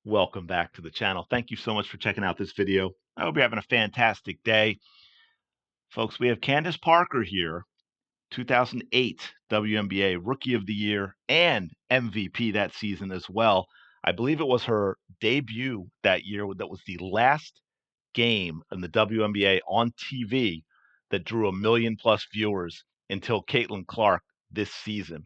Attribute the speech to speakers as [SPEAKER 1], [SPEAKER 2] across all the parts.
[SPEAKER 1] Welcome back to the channel. Thank you so much for checking out this video. I hope you're having a fantastic day. Folks, we have Candace Parker here, 2008 WNBA Rookie of the Year and MVP that season as well. I believe it was her debut that year that was the last game in the WNBA on TV that drew 1 million+ viewers until Caitlin Clark this season.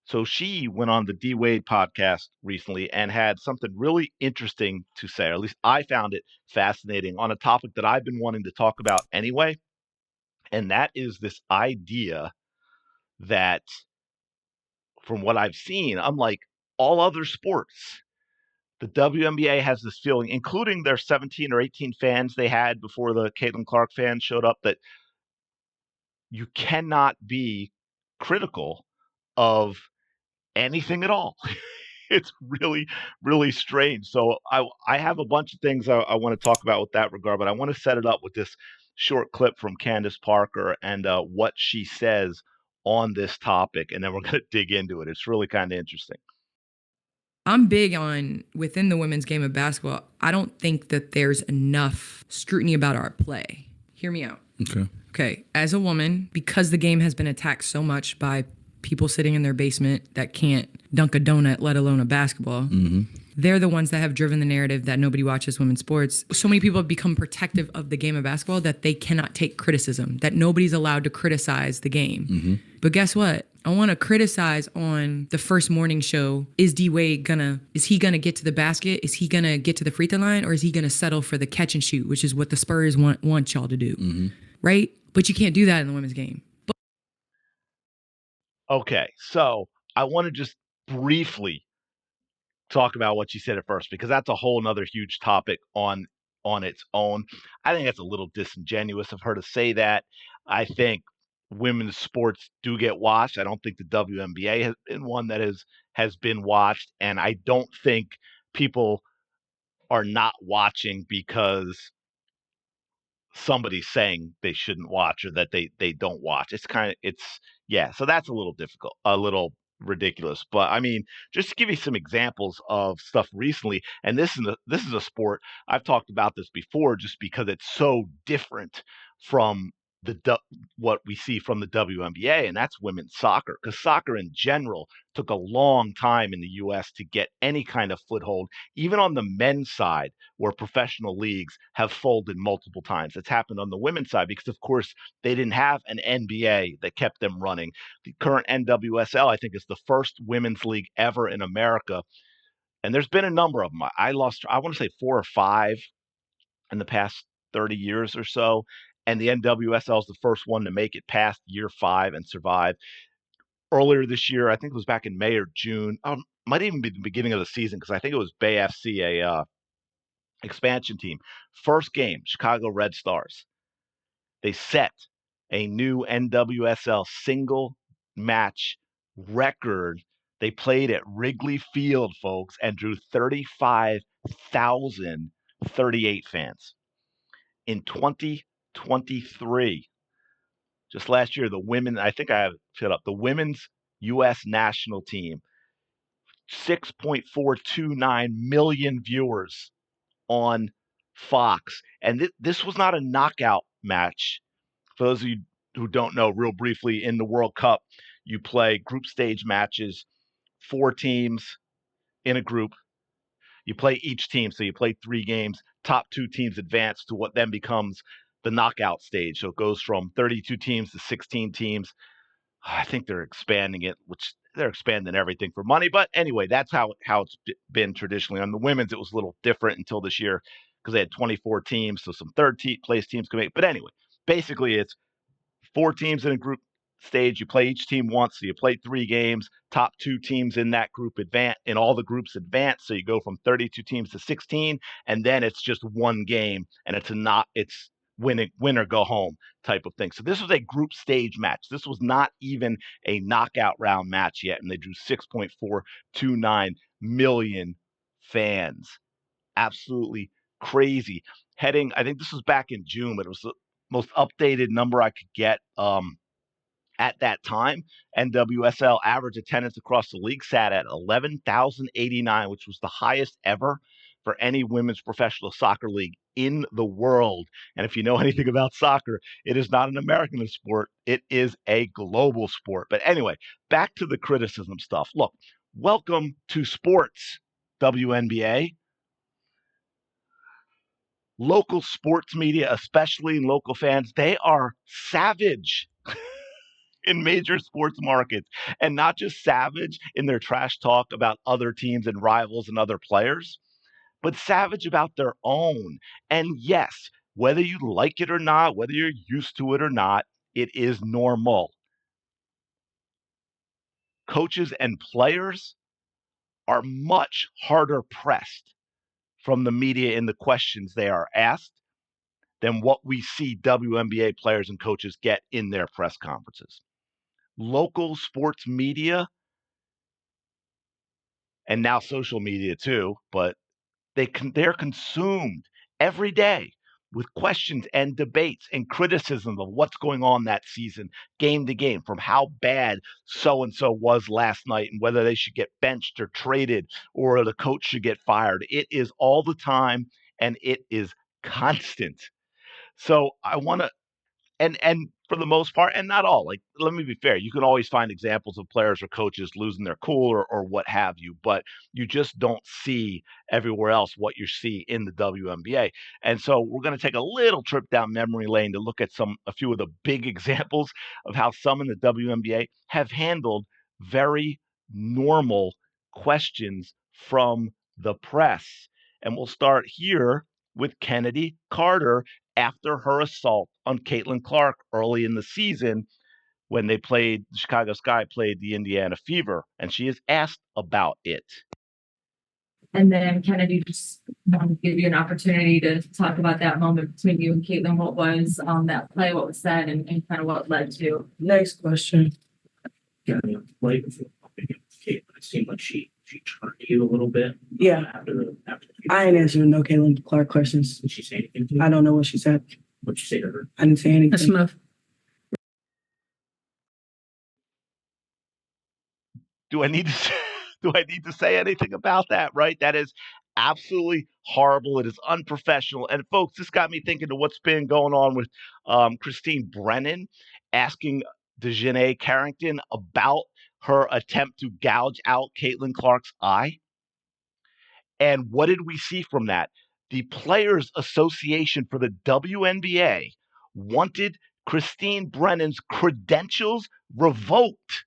[SPEAKER 1] So she went on the D Wade podcast recently and had something really interesting to say, or at least I found it fascinating on a topic that I've been wanting to talk about anyway. And that is this idea that, from what I've seen, unlike all other sports, the WNBA has this feeling, including their 17 or 18 fans they had before the Caitlin Clark fans showed up, that you cannot be critical of anything at all. It's really, really strange. So I have a bunch of things I want to talk about with that regard, but I want to set it up with this short clip from Candace Parker and what she says on this topic, and then we're going to dig into it. It's really kind of interesting.
[SPEAKER 2] I'm big on within the women's game of basketball. I don't think that there's enough scrutiny about our play. Hear me out. Okay. As a woman, because the game has been attacked so much by people sitting in their basement that can't dunk a donut, let alone a basketball. They're the ones that have driven the narrative that nobody watches women's sports. So many people have become protective of the game of basketball that they cannot take criticism, that nobody's allowed to criticize the game. But guess what? I want to criticize on the first morning show. Is D Wade is he gonna get to the basket? Is he gonna get to the free throw line? Or is he gonna settle for the catch and shoot, which is what the Spurs want y'all to do, right? But you can't do that in the women's game.
[SPEAKER 1] Okay, so I want to just briefly talk about what you said at first, because that's a whole nother huge topic on its own. I think that's a little disingenuous of her to say that. I think women's sports do get watched. I don't think the WNBA has been one that has been watched, and I don't think people are not watching because somebody's saying they shouldn't watch or that they don't watch. Yeah, so that's a little difficult, a little ridiculous. But I mean, just to give you some examples of stuff recently, and this is a sport I've talked about this before, just because it's so different from what we see from the WNBA, and that's women's soccer. Because soccer in general took a long time in the U.S. to get any kind of foothold, even on the men's side, where professional leagues have folded multiple times. It's happened on the women's side because, of course, they didn't have an NBA that kept them running. The current NWSL, I think, is the first women's league ever in America. And there's been a number of them. I want to say 4 or 5 in the past 30 years or so. And the NWSL is the first one to make it past year 5 and survive. Earlier this year, I think it was back in May or June, might even be the beginning of the season, because I think it was Bay FC, a expansion team. First game, Chicago Red Stars. They set a new NWSL single match record. They played at Wrigley Field, folks, and drew 35,038 fans. In 2023, just last year, the women, I think I have it up, the women's U.S. national team, 6.429 million viewers on Fox. And this was not a knockout match. For those of you who don't know, real briefly, in the World Cup, you play group stage matches, 4 teams in a group. You play each team, so you play 3 games. Top 2 teams advance to what then becomes the knockout stage. So it goes from 32 teams to 16 teams. I think they're expanding it, which they're expanding everything for money. But anyway, that's how it's been traditionally. On the women's, it was a little different until this year, because they had 24 teams, so some place teams can make. But anyway, basically it's 4 teams in a group stage. You play each team once, so you play 3 games. Top 2 teams in that group advance, in all the groups advance. So you go from 32 teams to 16, and then it's just 1 game, and it's win or go home type of thing. So this was a group stage match. This was not even a knockout round match yet, and they drew 6.429 million fans. Absolutely crazy. I think this was back in June, but it was the most updated number I could get. At that time, NWSL average attendance across the league sat at 11,089, which was the highest ever for any women's professional soccer league in the world. And if you know anything about soccer, it is not an American sport, it is a global sport. But anyway, back to the criticism stuff. Look, welcome to sports, WNBA. Local sports media, especially local fans, they are savage in major sports markets, and not just savage in their trash talk about other teams and rivals and other players, but savage about their own. And yes, whether you like it or not, whether you're used to it or not, it is normal. Coaches and players are much harder pressed from the media in the questions they are asked than what we see WNBA players and coaches get in their press conferences. Local sports media, and now social media too, but they're consumed every day with questions and debates and criticism of what's going on that season, game to game, from how bad so and so was last night and whether they should get benched or traded or the coach should get fired. It is all the time and it is constant. So I want to, and for the most part, and not all, like, let me be fair, you can always find examples of players or coaches losing their cool or what have you, but you just don't see everywhere else what you see in the WNBA. And so we're going to take a little trip down memory lane to look at a few of the big examples of how some in the WNBA have handled very normal questions from the press. And we'll start here with Kennedy Carter after her assault on Caitlin Clark early in the season when the Chicago Sky played the Indiana Fever, and she is asked about it.
[SPEAKER 3] And then Kennedy, just want to give you an opportunity to talk about that moment between you and Caitlin. What was that play, what was said, and kind of what led to.
[SPEAKER 4] Next question.
[SPEAKER 5] Yeah, play before Caitlin. It seemed like she turned to you a little bit.
[SPEAKER 4] Yeah.
[SPEAKER 5] After
[SPEAKER 4] I ain't answering no Caitlin Clark questions.
[SPEAKER 5] Did she say anything to you?
[SPEAKER 4] I don't know what she said.
[SPEAKER 5] What'd you say to her?
[SPEAKER 4] I didn't say anything.
[SPEAKER 2] That's enough.
[SPEAKER 1] Do I need to say anything about that, right? That is absolutely horrible. It is unprofessional. And folks, this got me thinking of what's been going on with Christine Brennan asking Dejanay Carrington about her attempt to gouge out Caitlin Clark's eye. And what did we see from that? The Players Association for the WNBA wanted Christine Brennan's credentials revoked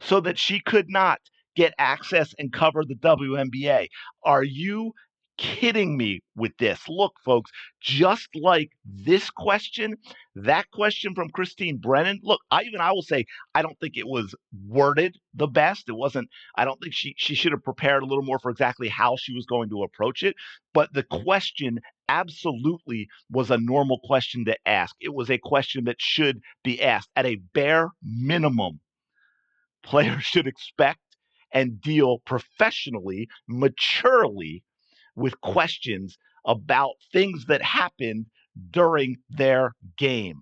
[SPEAKER 1] so that she could not get access and cover the WNBA. Are you kidding me with this? Look, folks, just like this question, that question from Christine Brennan, look, I will say, I don't think it was worded the best. It wasn't, I don't think she should have prepared a little more for exactly how she was going to approach it. But the question absolutely was a normal question to ask. It was a question that should be asked at a bare minimum. Players should expect and deal professionally, maturely with questions about things that happened during their game.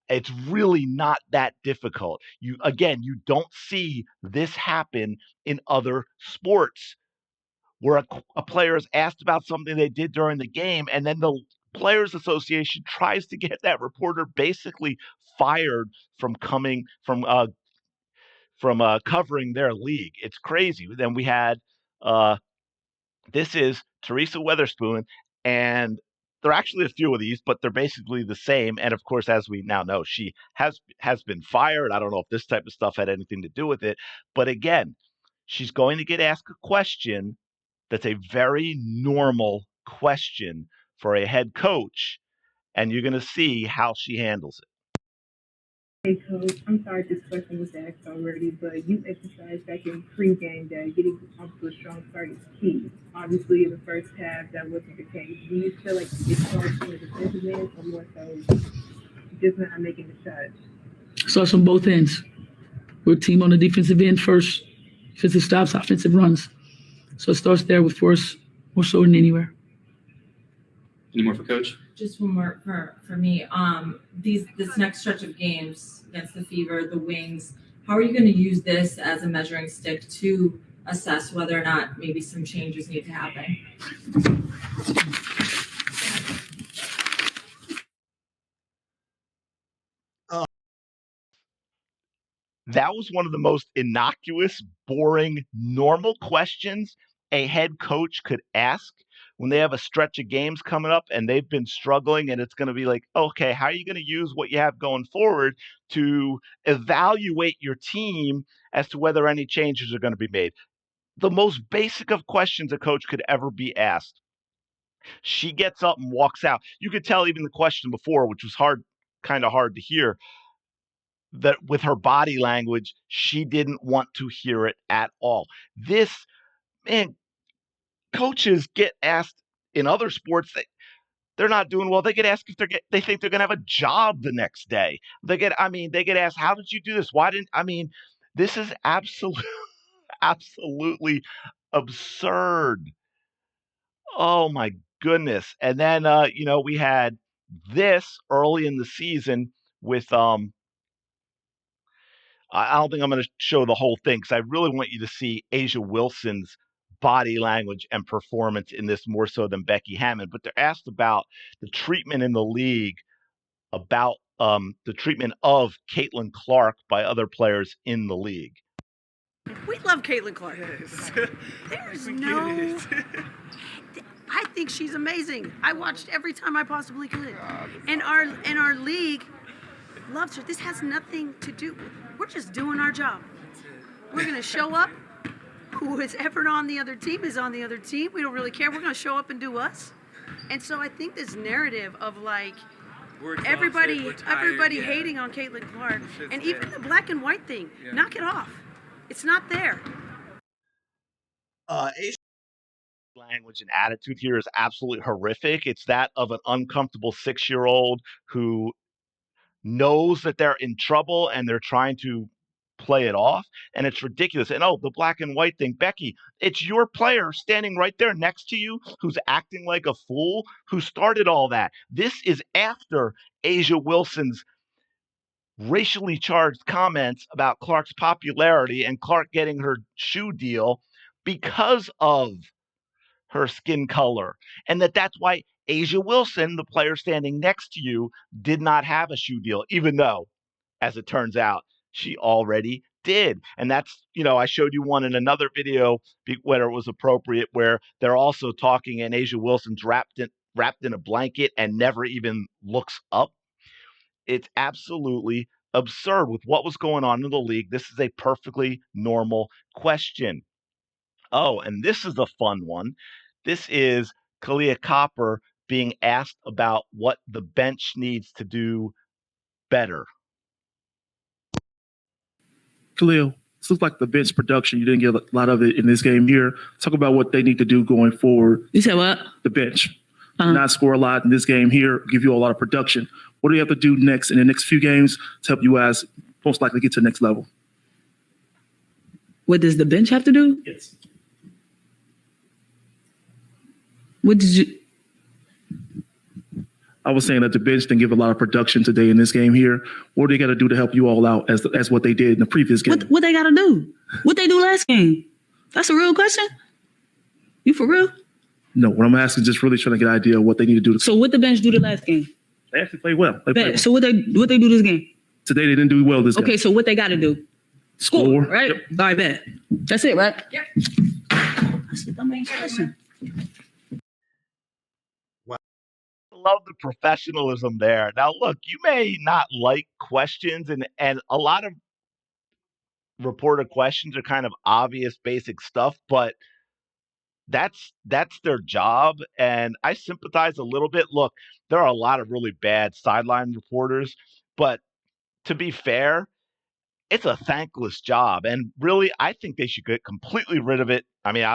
[SPEAKER 1] It's really not that difficult. You don't see this happen in other sports where a player is asked about something they did during the game, and then the Players Association tries to get that reporter basically fired from covering their league. It's crazy. Then we had this is Teresa Weatherspoon, and there are actually a few of these, but they're basically the same. And of course, as we now know, she has been fired. I don't know if this type of stuff had anything to do with it, but again, she's going to get asked a question that's a very normal question for a head coach, and you're going to see how she handles it.
[SPEAKER 6] Hey, Coach, I'm sorry if this question was asked already, but you emphasized back in pregame that getting off to a strong start is key. Obviously, in the first half, that wasn't the case. Do you feel like it starts from the defensive end or more so just not making the shots?
[SPEAKER 7] Starts on both ends. We're a team on the defensive end first. Defensive stops, offensive runs. So it starts there with force more so than anywhere.
[SPEAKER 8] Any more for Coach?
[SPEAKER 3] Just one more for me. This next stretch of games against the Fever, the Wings, how are you going to use this as a measuring stick to assess whether or not maybe some changes need to happen?
[SPEAKER 1] That was one of the most innocuous, boring, normal questions a head coach could ask when they have a stretch of games coming up and they've been struggling, and it's going to be like, okay, how are you going to use what you have going forward to evaluate your team as to whether any changes are going to be made? The most basic of questions a coach could ever be asked. She gets up and walks out. You could tell even the question before, which was kind of hard to hear, that with her body language, she didn't want to hear it at all. This, man, coaches get asked in other sports that they're not doing well. They get asked if they think they're going to have a job the next day. They get asked, how did you do this? This is absolutely absurd. Oh my goodness. And then, we had this early in the season with, I don't think I'm going to show the whole thing because I really want you to see Asia Wilson's body language and performance in this more so than Becky Hammond. But they're asked about the treatment in the league, about the treatment of Caitlin Clark by other players in the league.
[SPEAKER 9] We love Caitlin Clark. Yes. There's no. I think she's amazing. I watched every time I possibly could, and our league loves her. This has nothing to do. We're just doing our job. We're gonna show up. Who is ever on the other team is on the other team. We don't really care. We're gonna show up and do us. And so I think this narrative of like everybody
[SPEAKER 10] yeah.
[SPEAKER 9] hating on Caitlin Clark, and even the black and white thing, knock it off. It's not there.
[SPEAKER 1] Language and attitude here is absolutely horrific. It's that of an uncomfortable 6-year-old who knows that they're in trouble and they're trying to play it off, and it's ridiculous. And the black and white thing, Becky, it's your player standing right there next to you who's acting like a fool who started all that. This is after Asia Wilson's racially charged comments about Clark's popularity and Clark getting her shoe deal because of her skin color, and that's why Asia Wilson, the player standing next to you, did not have a shoe deal, even though, as it turns out, she already did. And that's, I showed you one in another video where it was appropriate, where they're also talking and Asia Wilson's wrapped in a blanket and never even looks up. It's absolutely absurd with what was going on in the league. This is a perfectly normal question. Oh, and this is a fun one. This is Kalia Copper being asked about what the bench needs to do better.
[SPEAKER 11] Khalil, this looks like the bench production. You didn't get a lot of it in this game here. Talk about what they need to do going forward.
[SPEAKER 7] You said what?
[SPEAKER 11] The bench. Not score a lot in this game here, give you a lot of production. What do you have to do next in the next few games to help you guys most likely get to the next level?
[SPEAKER 7] What does the bench have to do?
[SPEAKER 11] Yes.
[SPEAKER 7] What did you?
[SPEAKER 11] I was saying that the bench didn't give a lot of production today in this game here. What do they got to do to help you all out as what they did in the previous game?
[SPEAKER 7] What they got to do? What they do last game? That's a real question? You for real?
[SPEAKER 11] No, what I'm asking is just really trying to get an idea of what they need to do.
[SPEAKER 7] So what the bench do the last game?
[SPEAKER 11] They actually played well.
[SPEAKER 7] So what they do this game?
[SPEAKER 11] Today they didn't do well this game.
[SPEAKER 7] Okay, so what they got to do? Score, right?
[SPEAKER 11] Yep.
[SPEAKER 7] All right, bet. That's it, right?
[SPEAKER 3] Yep.
[SPEAKER 7] That's the dumb question.
[SPEAKER 1] Love the professionalism there. Now, look, you may not like questions, and a lot of reported questions are kind of obvious, basic stuff, but that's their job, and I sympathize a little bit. Look, there are a lot of really bad sideline reporters, but to be fair, it's a thankless job, and really, I think they should get completely rid of it. I mean,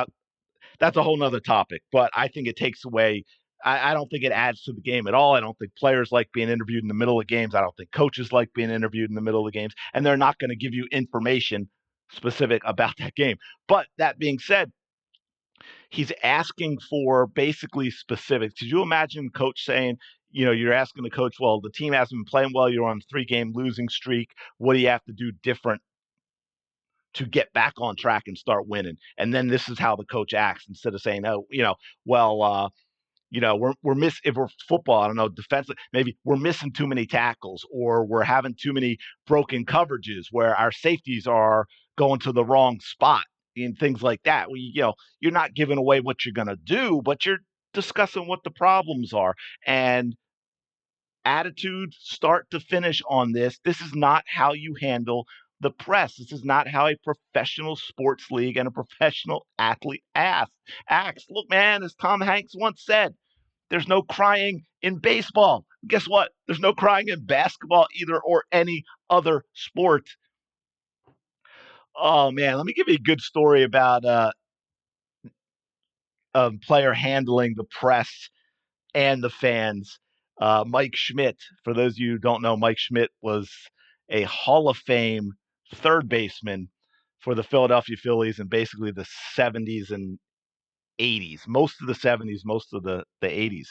[SPEAKER 1] that's a whole nother topic, but I think it takes away. I don't think it adds to the game at all. I don't think players like being interviewed in the middle of games. I don't think coaches like being interviewed in the middle of games, and they're not going to give you information specific about that game. But that being said, he's asking for basically specifics. Could you imagine coach saying, you're asking the coach, well, the team hasn't been playing well. You're on a 3-game losing streak. What do you have to do different to get back on track and start winning? And then this is how the coach acts instead of saying, oh, well, we're if we're football, I don't know, defensively, maybe we're missing too many tackles, or we're having too many broken coverages where our safeties are going to the wrong spot and things like that. You're not giving away what you're going to do, but you're discussing what the problems are. And attitude, start to finish on this. This is not how you handle the press. This is not how a professional sports league and a professional athlete acts. Look, man, as Tom Hanks once said, there's no crying in baseball. Guess what? There's no crying in basketball either, or any other sport. Oh, man, let me give you a good story about a player handling the press and the fans. Mike Schmidt, for those of you who don't know, Mike Schmidt was a Hall of Fame third baseman for the Philadelphia Phillies in basically the 70s and 80s, most of the 70s, most of the 80s.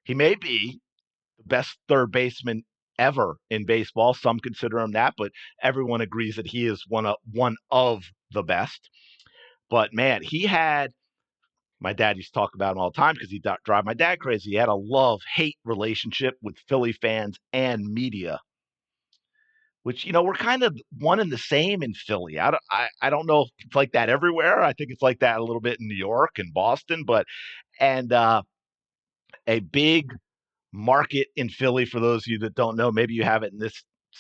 [SPEAKER 1] He may be the best third baseman ever in baseball. Some consider him that, but everyone agrees that he is one of the best. But man, my dad used to talk about him all the time because he drive my dad crazy. He had a love-hate relationship with Philly fans and media, which, we're kind of one and the same in Philly. I don't know if it's like that everywhere. I think it's like that a little bit in New York and Boston, and a big market in Philly, for those of you that don't know, maybe you have it in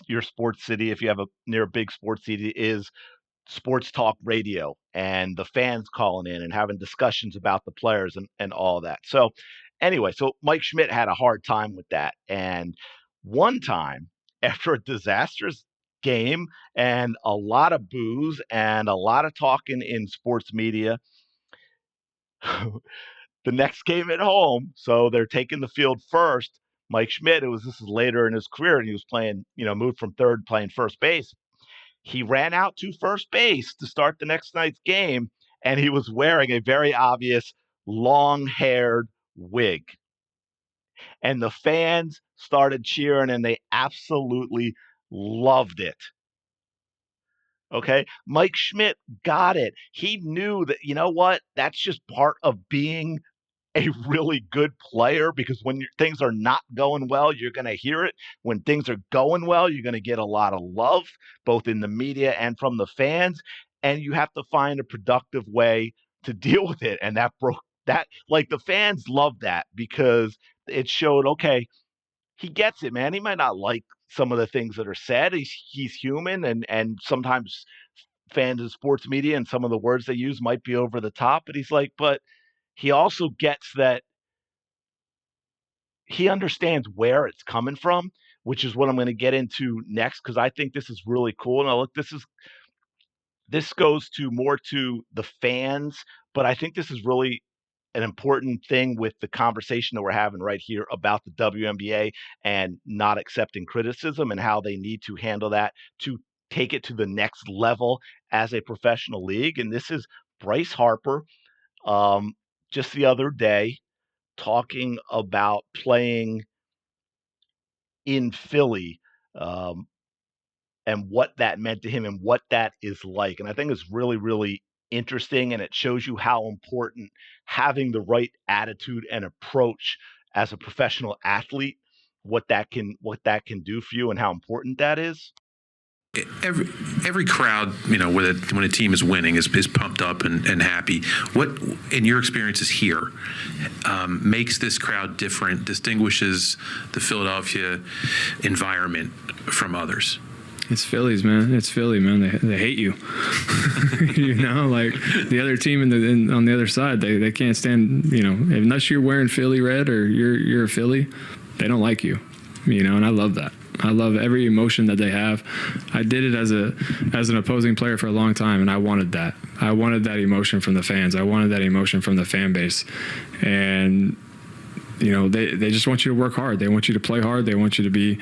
[SPEAKER 1] your sports city, if you have near a big sports city, is sports talk radio and the fans calling in and having discussions about the players and all that. So anyway, Mike Schmidt had a hard time with that. And one time, after a disastrous game and a lot of boos and a lot of talking in sports media, the next game at home, so they're taking the field first. Mike Schmidt, this is later in his career, and he was playing, moved from third, playing first base. He ran out to first base to start the next night's game, and he was wearing a very obvious long-haired wig. And the fans started cheering, and they absolutely loved it. Okay, Mike Schmidt got it. He knew that, that's just part of being a really good player, because when things are not going well, you're going to hear it. When things are going well, you're going to get a lot of love, both in the media and from the fans. And you have to find a productive way to deal with it. And the fans loved that, because it showed, okay, he gets it, man. He might not like some of the things that are said. He's human, and sometimes fans of sports media and some of the words they use might be over the top, but he's like, but he also gets that he understands where it's coming from, which is what I'm going to get into next, because I think this is really cool. Now, look, this goes more to the fans, but I think this is really an important thing with the conversation that we're having right here about the WNBA and not accepting criticism and how they need to handle that to take it to the next level as a professional league. And this is Bryce Harper, just the other day, talking about playing in Philly, and what that meant to him and what that is like. And I think it's really, really interesting, and it shows you how important having the right attitude and approach as a professional athlete, what that can do for you and how important that is.
[SPEAKER 8] Every crowd, when a team is winning, is pumped up and happy. What, in your experiences here, makes this crowd different, distinguishes the Philadelphia environment from others?
[SPEAKER 10] It's Phillies, man. It's Philly, man. They hate you. Like the other team on the other side, they can't stand. Unless you're wearing Philly red or you're a Philly, they don't like you. And I love that. I love every emotion that they have. I did it as an opposing player for a long time, and I wanted that. I wanted that emotion from the fans. I wanted that emotion from the fan base, and they just want you to work hard. They want you to play hard. They want you to be,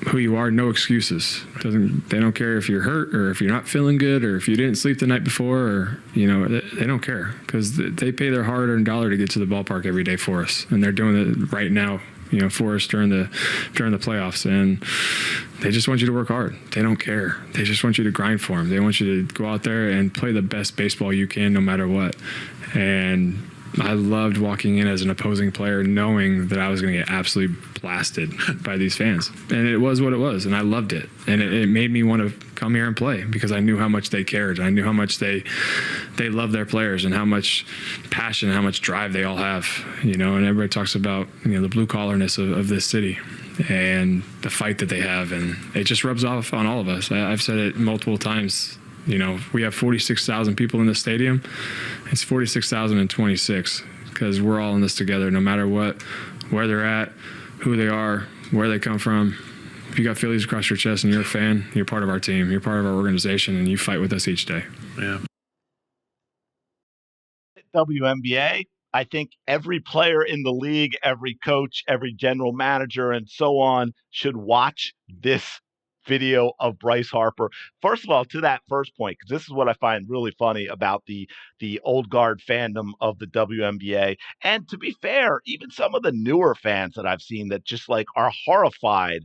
[SPEAKER 10] who you are, no excuses. They don't care if you're hurt or if you're not feeling good or if you didn't sleep the night before, or they don't care, because they pay their hard-earned dollar to get to the ballpark every day for us, and they're doing it right now, for us during the playoffs. And they just want you to work hard. They don't care. They just want you to grind for them. They want you to go out there and play the best baseball you can, no matter what. And I loved walking in as an opposing player knowing that I was going to get absolutely blasted by these fans. And it was what it was, and I loved it. And it made me want to come here and play, because I knew how much they cared. I knew how much they love their players, and how much passion, how much drive they all have. And everybody talks about the blue-collarness of this city and the fight that they have, and it just rubs off on all of us. I've said it multiple times. We have 46,000 people in the stadium. It's 46,026, because we're all in this together, no matter what, where they're at, who they are, where they come from. If you got Phillies across your chest and you're a fan, you're part of our team. You're part of our organization, and you fight with us each day.
[SPEAKER 8] Yeah.
[SPEAKER 1] WNBA, I think every player in the league, every coach, every general manager, and so on should watch this video of Bryce Harper. First of all, to that first point, because this is what I find really funny about the old guard fandom of the WNBA. And to be fair, even some of the newer fans that I've seen that just are horrified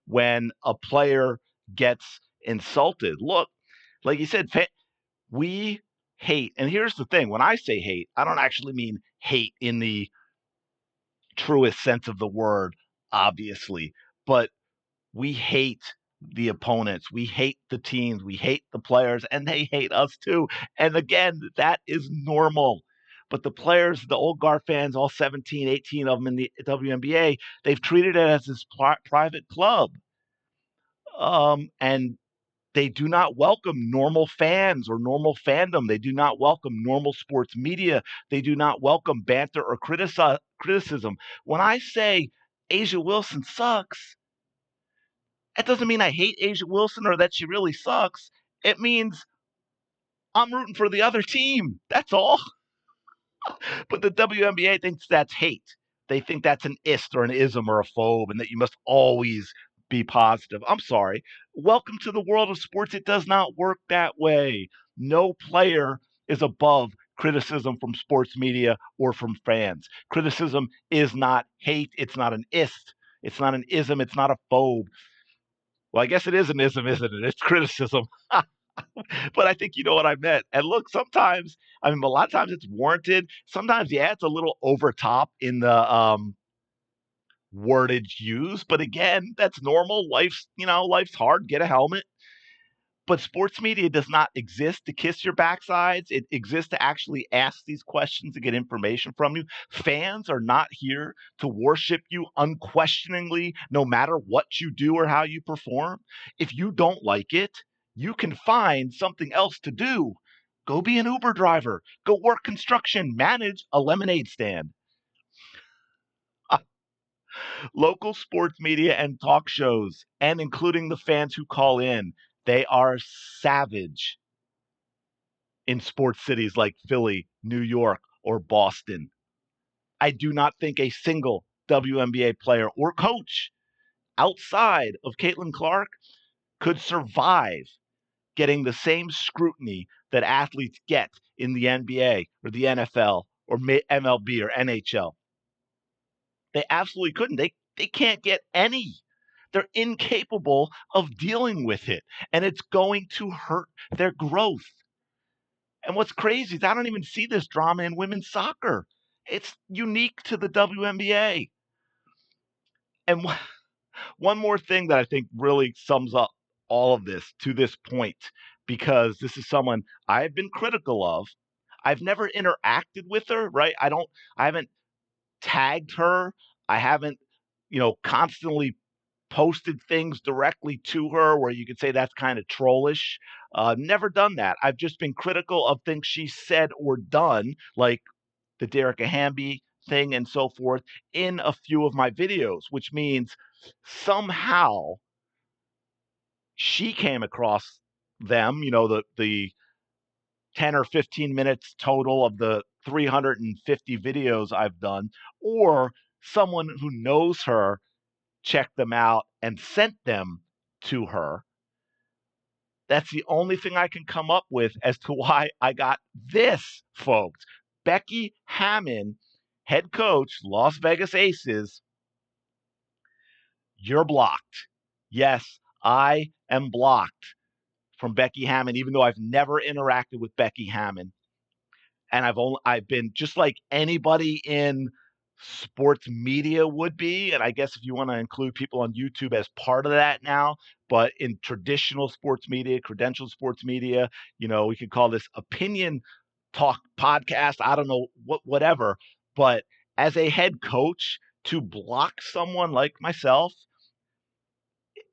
[SPEAKER 1] when a player gets insulted. Look, like you said, we hate. And here's the thing. When I say hate, I don't actually mean hate in the truest sense of the word, obviously, but we hate the opponents. We hate the teams. We hate the players, and they hate us too. And again, that is normal. But the players, the old guard fans, all 17, 18 of them in the WNBA, they've treated it as this private club. And they do not welcome normal fans or normal fandom. They do not welcome normal sports media. They do not welcome banter or criticism. When I say Asia Wilson sucks, that doesn't mean I hate Asia Wilson or that she really sucks. It means I'm rooting for the other team. That's all. But the WNBA thinks that's hate. They think that's an ist or an ism or a phobe, and that you must always be positive. I'm sorry. Welcome to the world of sports. It does not work that way. No player is above criticism from sports media or from fans. Criticism is not hate. It's not an ist. It's not an ism. It's not a phobe. Well, I guess it is an ism, isn't it? It's criticism. But I think you know what I meant. And look, sometimes, a lot of times it's warranted. Sometimes, yeah, it's a little over top in the wordage used. But again, that's normal. Life's hard. Get a helmet. But sports media does not exist to kiss your backsides. It exists to actually ask these questions to get information from you. Fans are not here to worship you unquestioningly, no matter what you do or how you perform. If you don't like it, you can find something else to do. Go be an Uber driver. Go work construction. Manage a lemonade stand. Local sports media and talk shows, and including the fans who call in, they are savage in sports cities like Philly, New York, or Boston. I do not think a single WNBA player or coach outside of Caitlin Clark could survive getting the same scrutiny that athletes get in the NBA or the NFL or MLB or NHL. They absolutely couldn't. They can't get any. They're incapable of dealing with it, and it's going to hurt their growth. And what's crazy is I don't even see this drama in women's soccer. It's unique to the WNBA. And one more thing that I think really sums up all of this to this point, because this is someone I've been critical of. I've never interacted with her, right? I haven't tagged her. I haven't, constantly posted things directly to her where you could say that's kind of trollish. Never done that. I've just been critical of things she said or done, like the Derek Hamby thing and so forth, in a few of my videos, which means somehow she came across them, the 10 or 15 minutes total of the 350 videos I've done, or someone who knows her checked them out and sent them to her. That's the only thing I can come up with as to why I got this, folks. Becky Hammon, head coach, Las Vegas Aces, you're blocked. Yes, I am blocked from Becky Hammon, even though I've never interacted with Becky Hammon. And I've been just like anybody in sports media would be, and I guess if you want to include people on YouTube as part of that now, but in traditional sports media, credentialed sports media, we could call this opinion talk podcast. I don't know whatever, but as a head coach to block someone like myself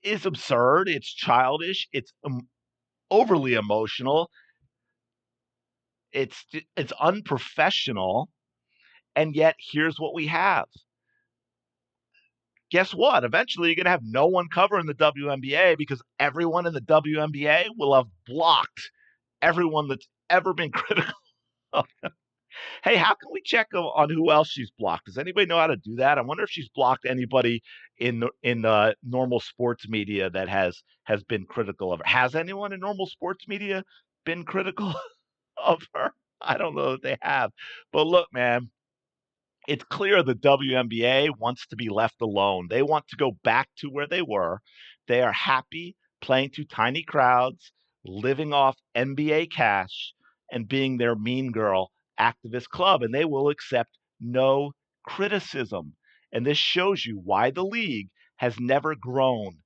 [SPEAKER 1] is absurd. It's childish. It's overly emotional. It's unprofessional. And yet, here's what we have. Guess what? Eventually, you're going to have no one covering the WNBA because everyone in the WNBA will have blocked everyone that's ever been critical of them. Hey, how can we check on who else she's blocked? Does anybody know how to do that? I wonder if she's blocked anybody in normal sports media that has been critical of her. Has anyone in normal sports media been critical of her? I don't know that they have. But look, man, it's clear the WNBA wants to be left alone. They want to go back to where they were. They are happy playing to tiny crowds, living off NBA cash, and being their mean girl activist club. And they will accept no criticism. And this shows you why the league has never grown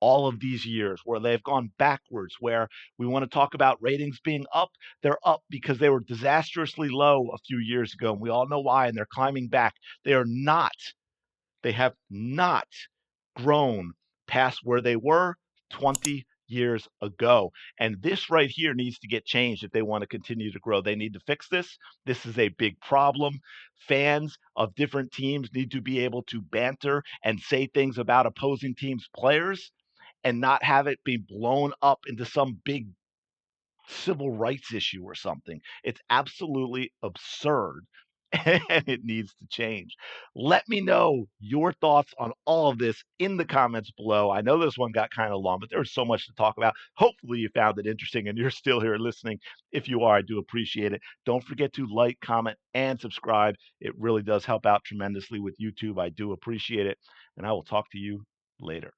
[SPEAKER 1] all of these years, where they've gone backwards, where we want to talk about ratings being up. They're up because they were disastrously low a few years ago, and we all know why, and they're climbing back. They have not grown past where they were 20 years ago. And this right here needs to get changed if they want to continue to grow. They need to fix this. This is a big problem. Fans of different teams need to be able to banter and say things about opposing teams' players and not have it be blown up into some big civil rights issue or something. It's absolutely absurd and it needs to change. Let me know your thoughts on all of this in the comments below. I know this one got kind of long, but there was so much to talk about. Hopefully you found it interesting and you're still here listening. If you are, I do appreciate it. Don't forget to like, comment, and subscribe. It really does help out tremendously with YouTube. I do appreciate it. And I will talk to you later.